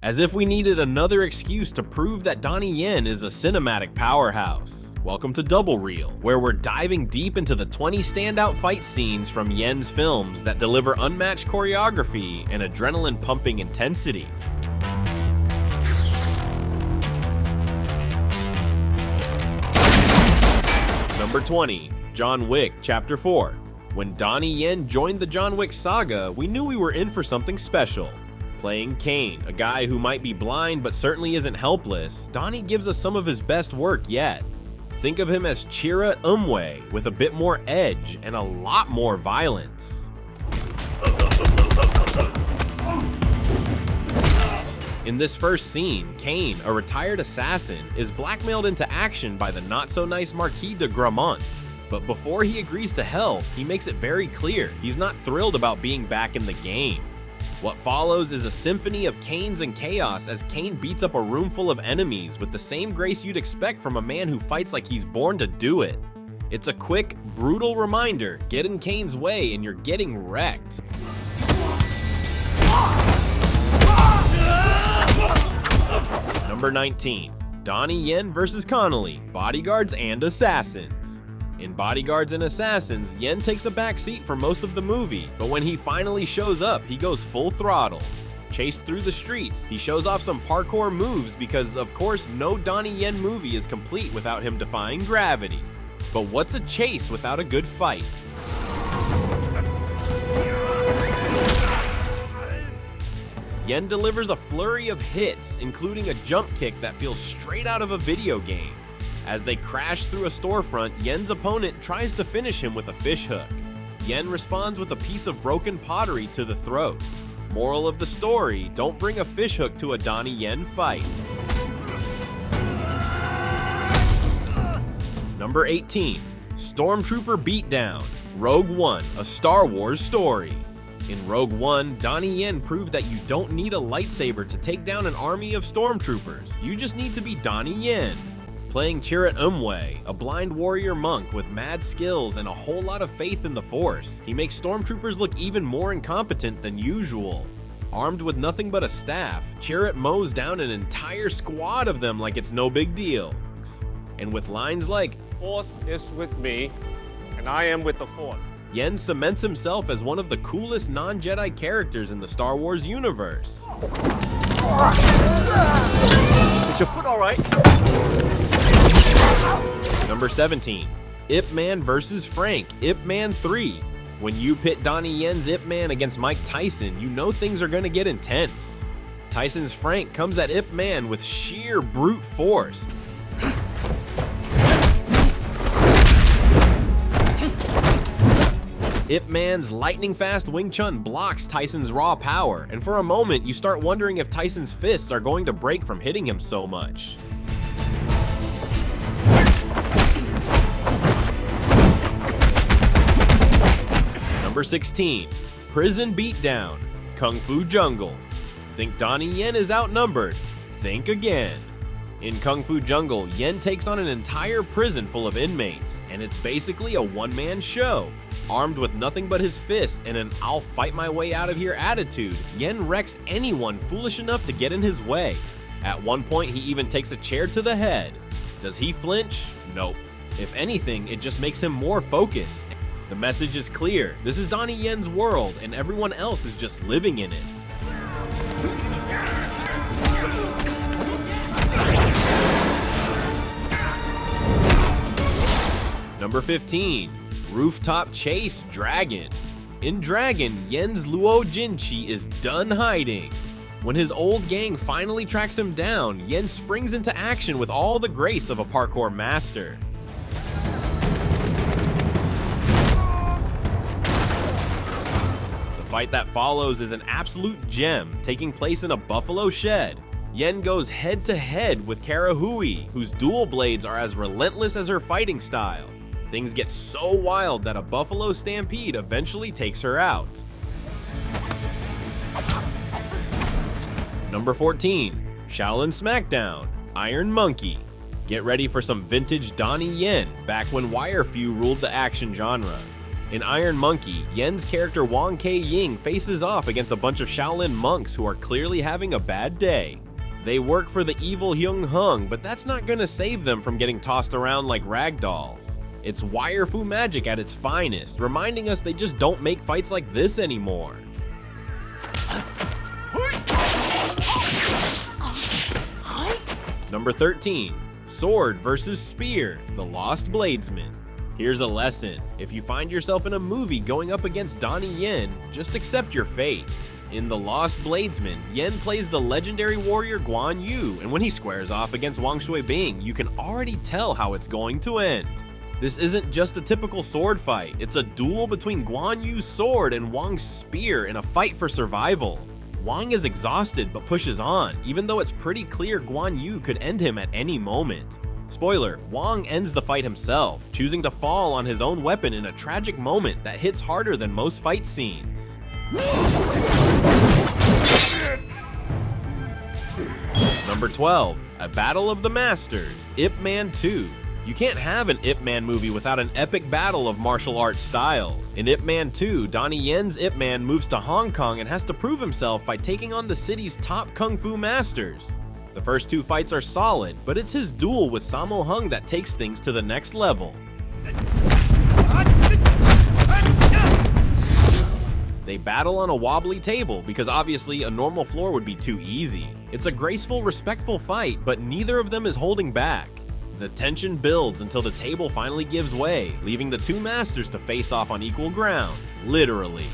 As if we needed another excuse to prove that Donnie Yen is a cinematic powerhouse. Welcome to DoubleReel, where we're diving deep into the 20 standout fight scenes from Yen's films that deliver unmatched choreography and adrenaline-pumping intensity. Number 20. John Wick Chapter 4. When Donnie Yen joined the John Wick saga, we knew we were in for something special. Playing Kane, a guy who might be blind but certainly isn't helpless, Donnie gives us some of his best work yet. Think of him as Chira Umwe with a bit more edge and a lot more violence. In this first scene, Kane, a retired assassin, is blackmailed into action by the not-so-nice Marquis de Gramont. But before he agrees to help, he makes it very clear he's not thrilled about being back in the game. What follows is a symphony of canes and chaos as Kane beats up a room full of enemies with the same grace you'd expect from a man who fights like he's born to do it. It's a quick, brutal reminder, get in Kane's way and you're getting wrecked. Number 19. Donnie Yen vs. Connolly, Bodyguards and Assassins. In Bodyguards and Assassins, Yen takes a back seat for most of the movie, but when he finally shows up, he goes full throttle. Chased through the streets, he shows off some parkour moves because, of course, no Donnie Yen movie is complete without him defying gravity. But what's a chase without a good fight? Yen delivers a flurry of hits, including a jump kick that feels straight out of a video game. As they crash through a storefront, Yen's opponent tries to finish him with a fishhook. Yen responds with a piece of broken pottery to the throat. Moral of the story, don't bring a fishhook to a Donnie Yen fight. Number 18. Stormtrooper Beatdown, Rogue One, a Star Wars story. In Rogue One, Donnie Yen proved that you don't need a lightsaber to take down an army of stormtroopers. You just need to be Donnie Yen. Playing Chirrut Umwe, a blind warrior monk with mad skills and a whole lot of faith in the Force, he makes stormtroopers look even more incompetent than usual. Armed with nothing but a staff, Chirrut mows down an entire squad of them like it's no big deal. And with lines like, "Force is with me, and I am with the Force," Yen cements himself as one of the coolest non-Jedi characters in the Star Wars universe. Is your foot alright? Number 17. Ipman vs. Frank, Ipman 3. When you pit Donnie Yen's Ipman against Mike Tyson, you know things are gonna get intense. Tyson's Frank comes at Ipman with sheer brute force. Ipman's lightning-fast Wing Chun blocks Tyson's raw power, and for a moment you start wondering if Tyson's fists are going to break from hitting him so much. Number 16. Prison Beatdown, Kung Fu Jungle. Think Donnie Yen is outnumbered? Think again. In Kung Fu Jungle, Yen takes on an entire prison full of inmates, and it's basically a one-man show. Armed with nothing but his fists and an "I'll fight my way out of here" attitude, Yen wrecks anyone foolish enough to get in his way. At one point, he even takes a chair to the head. Does he flinch? Nope. If anything, it just makes him more focused. The message is clear. This is Donnie Yen's world, and everyone else is just living in it. Number 15. Rooftop Chase Dragon. In Dragon, Yen's Luo Jinchi is done hiding. When his old gang finally tracks him down, Yen springs into action with all the grace of a parkour master. The fight that follows is an absolute gem, taking place in a buffalo shed. Yen goes head to head with Karahui, whose dual blades are as relentless as her fighting style. Things get so wild that a buffalo stampede eventually takes her out. Number 14. Shallon Smackdown, Iron Monkey. Get ready for some vintage Donnie Yen, back when Wire Few ruled the action genre. In Iron Monkey, Yen's character Wong Kei-ying faces off against a bunch of Shaolin monks who are clearly having a bad day. They work for the evil Hyung Hung, but that's not gonna save them from getting tossed around like ragdolls. It's wire fu magic at its finest, reminding us they just don't make fights like this anymore. Number 13. Sword vs. Spear, The Lost Bladesman. Here's a lesson. If you find yourself in a movie going up against Donnie Yen, just accept your fate. In The Lost Bladesman, Yen plays the legendary warrior Guan Yu, and when he squares off against Wang Shui-bing, you can already tell how it's going to end. This isn't just a typical sword fight, it's a duel between Guan Yu's sword and Wang's spear in a fight for survival. Wang is exhausted but pushes on, even though it's pretty clear Guan Yu could end him at any moment. Spoiler, Wang ends the fight himself, choosing to fall on his own weapon in a tragic moment that hits harder than most fight scenes. Number 12. A Battle of the Masters, Ipman 2. You can't have an Ipman movie without an epic battle of martial arts styles. In Ipman 2, Donnie Yen's Ipman moves to Hong Kong and has to prove himself by taking on the city's top kung fu masters. The first two fights are solid, but it's his duel with Sammo Hung that takes things to the next level. They battle on a wobbly table because obviously a normal floor would be too easy. It's a graceful, respectful fight, but neither of them is holding back. The tension builds until the table finally gives way, leaving the two masters to face off on equal ground, literally.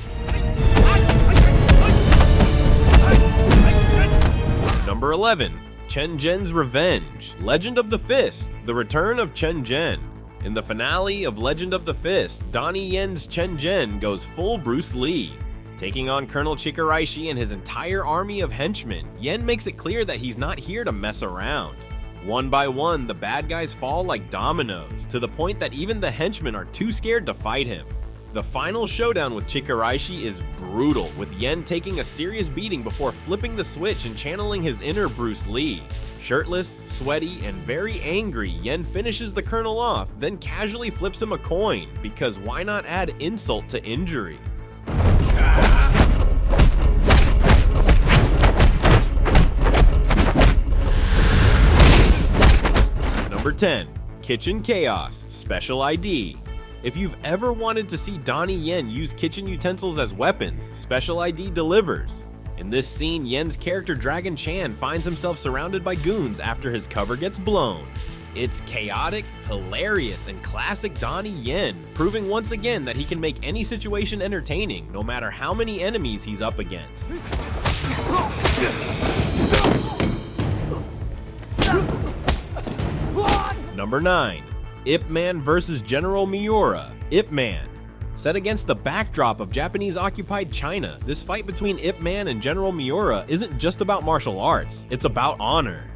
Number 11. Chen Zhen's Revenge, Legend of the Fist, The Return of Chen Zhen. In the finale of Legend of the Fist, Donnie Yen's Chen Zhen goes full Bruce Lee. Taking on Colonel Chikaraishi and his entire army of henchmen, Yen makes it clear that he's not here to mess around. One by one, the bad guys fall like dominoes, to the point that even the henchmen are too scared to fight him. The final showdown with Chikaraishi is brutal, with Yen taking a serious beating before flipping the switch and channeling his inner Bruce Lee. Shirtless, sweaty, and very angry, Yen finishes the colonel off, then casually flips him a coin, because why not add insult to injury? Number 10. Kitchen Chaos, Special ID. If you've ever wanted to see Donnie Yen use kitchen utensils as weapons, Special ID delivers. In this scene, Yen's character Dragon Chan finds himself surrounded by goons after his cover gets blown. It's chaotic, hilarious, and classic Donnie Yen, proving once again that he can make any situation entertaining, no matter how many enemies he's up against. Number 9. Ipman vs. General Miora, Ipman. Set against the backdrop of Japanese-occupied China, this fight between Ipman and General Miora isn't just about martial arts, it's about honor.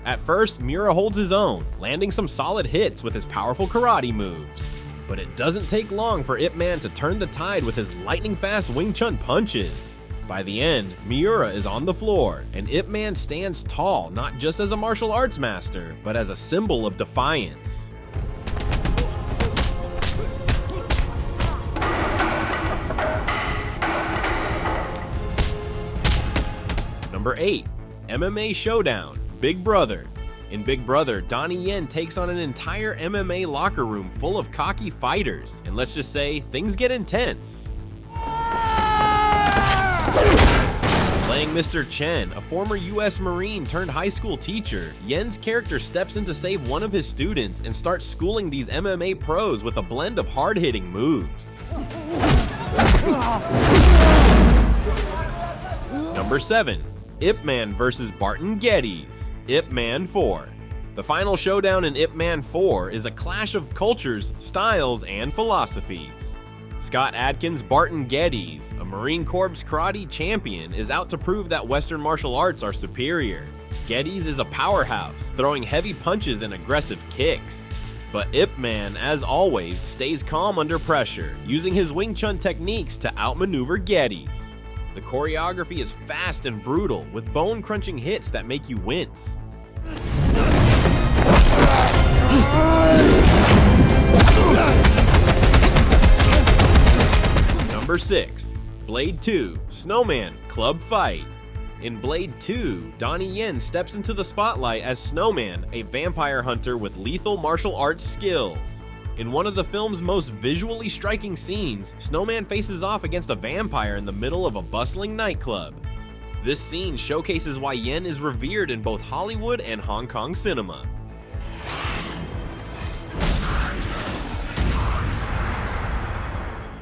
At first, Miura holds his own, landing some solid hits with his powerful karate moves. But it doesn't take long for Ipman to turn the tide with his lightning-fast Wing Chun punches. By the end, Miura is on the floor, and Ipman stands tall not just as a martial arts master, but as a symbol of defiance. Number 8. MMA Showdown, Big Brother. In Big Brother, Donnie Yen takes on an entire MMA locker room full of cocky fighters, and let's just say, things get intense. Playing Mr. Chen, a former US Marine turned high school teacher, Yen's character steps in to save one of his students and starts schooling these MMA pros with a blend of hard-hitting moves. Number 7. Ipman vs. Baton Gettys, Ipman 4. The final showdown in Ipman 4 is a clash of cultures, styles, and philosophies. Scott Adkins' Baton Gettys, a Marine Corps karate champion, is out to prove that Western martial arts are superior. Gettys is a powerhouse, throwing heavy punches and aggressive kicks. But Ipman, as always, stays calm under pressure, using his Wing Chun techniques to outmaneuver Gettys. The choreography is fast and brutal, with bone-crunching hits that make you wince. Number 6. Blade 2 Snowman Club Fight. In Blade 2, Donnie Yen steps into the spotlight as Snowman, a vampire hunter with lethal martial arts skills. In one of the film's most visually striking scenes, Snowman faces off against a vampire in the middle of a bustling nightclub. This scene showcases why Yen is revered in both Hollywood and Hong Kong cinema.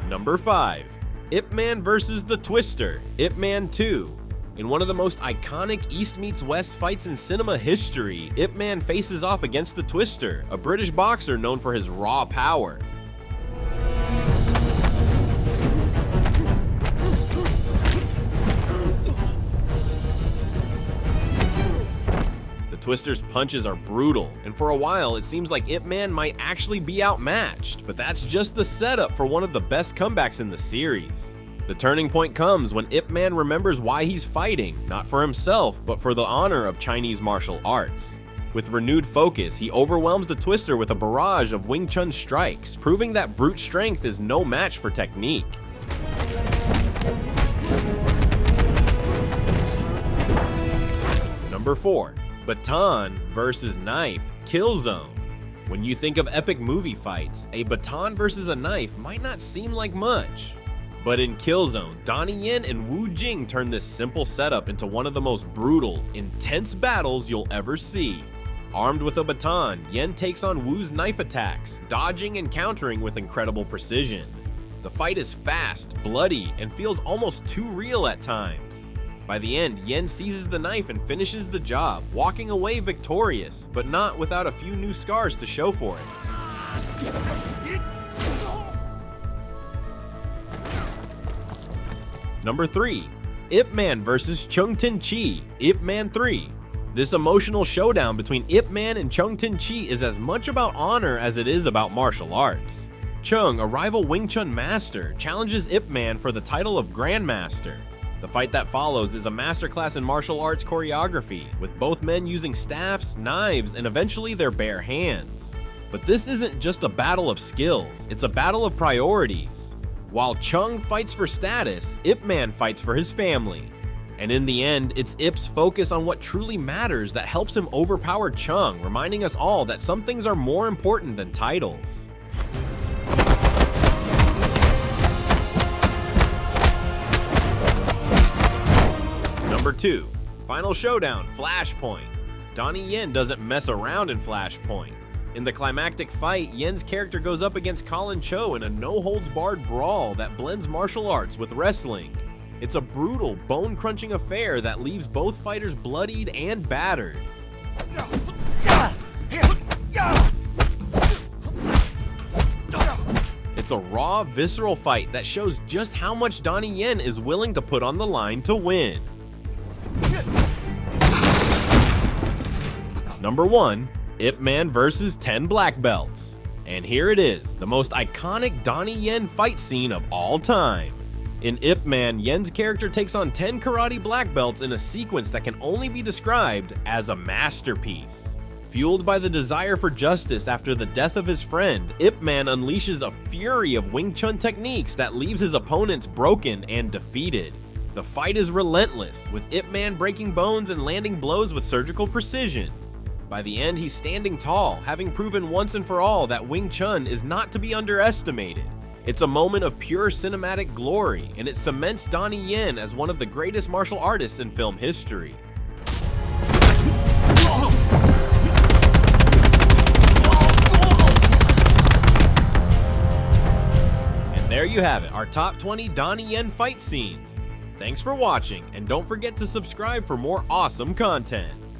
Number 5. Ipman vs. the Twister, Ipman 2. In one of the most iconic East meets West fights in cinema history, Ipman faces off against the Twister, a British boxer known for his raw power. The Twister's punches are brutal, and for a while it seems like Ipman might actually be outmatched, but that's just the setup for one of the best comebacks in the series. The turning point comes when Ipman remembers why he's fighting, not for himself, but for the honor of Chinese martial arts. With renewed focus, he overwhelms the Twister with a barrage of Wing Chun strikes, proving that brute strength is no match for technique. Number 4. Baton vs. Knife, Killzone. When you think of epic movie fights, a baton versus a knife might not seem like much. But in Killzone, Donnie Yen and Wu Jing turn this simple setup into one of the most brutal, intense battles you'll ever see. Armed with a baton, Yen takes on Wu's knife attacks, dodging and countering with incredible precision. The fight is fast, bloody, and feels almost too real at times. By the end, Yen seizes the knife and finishes the job, walking away victorious, but not without a few new scars to show for it. Number 3. Ipman vs. Chong Chi, Ipman 3. This emotional showdown between Ipman and Chong Chi is as much about honor as it is about martial arts. Chung, a rival Wing Chun master, challenges Ipman for the title of Grandmaster. The fight that follows is a masterclass in martial arts choreography, with both men using staffs, knives, and eventually their bare hands. But this isn't just a battle of skills, it's a battle of priorities. While Chung fights for status, Ipman fights for his family. And in the end, it's Ip's focus on what truly matters that helps him overpower Chung, reminding us all that some things are more important than titles. Number 2. Final Showdown, Flashpoint. Donnie Yen doesn't mess around in Flashpoint. In the climactic fight, Yen's character goes up against Colin Cho in a no-holds-barred brawl that blends martial arts with wrestling. It's a brutal, bone-crunching affair that leaves both fighters bloodied and battered. It's a raw, visceral fight that shows just how much Donnie Yen is willing to put on the line to win. Number 1. Ipman vs. 10 Black Belts. And here it is, the most iconic Donnie Yen fight scene of all time. In Ipman, Yen's character takes on 10 karate black belts in a sequence that can only be described as a masterpiece. Fueled by the desire for justice after the death of his friend, Ipman unleashes a fury of Wing Chun techniques that leaves his opponents broken and defeated. The fight is relentless, with Ipman breaking bones and landing blows with surgical precision. By the end, he's standing tall, having proven once and for all that Wing Chun is not to be underestimated. It's a moment of pure cinematic glory, and it cements Donnie Yen as one of the greatest martial artists in film history. And there you have it, our top 20 Donnie Yen fight scenes. Thanks for watching, and don't forget to subscribe for more awesome content.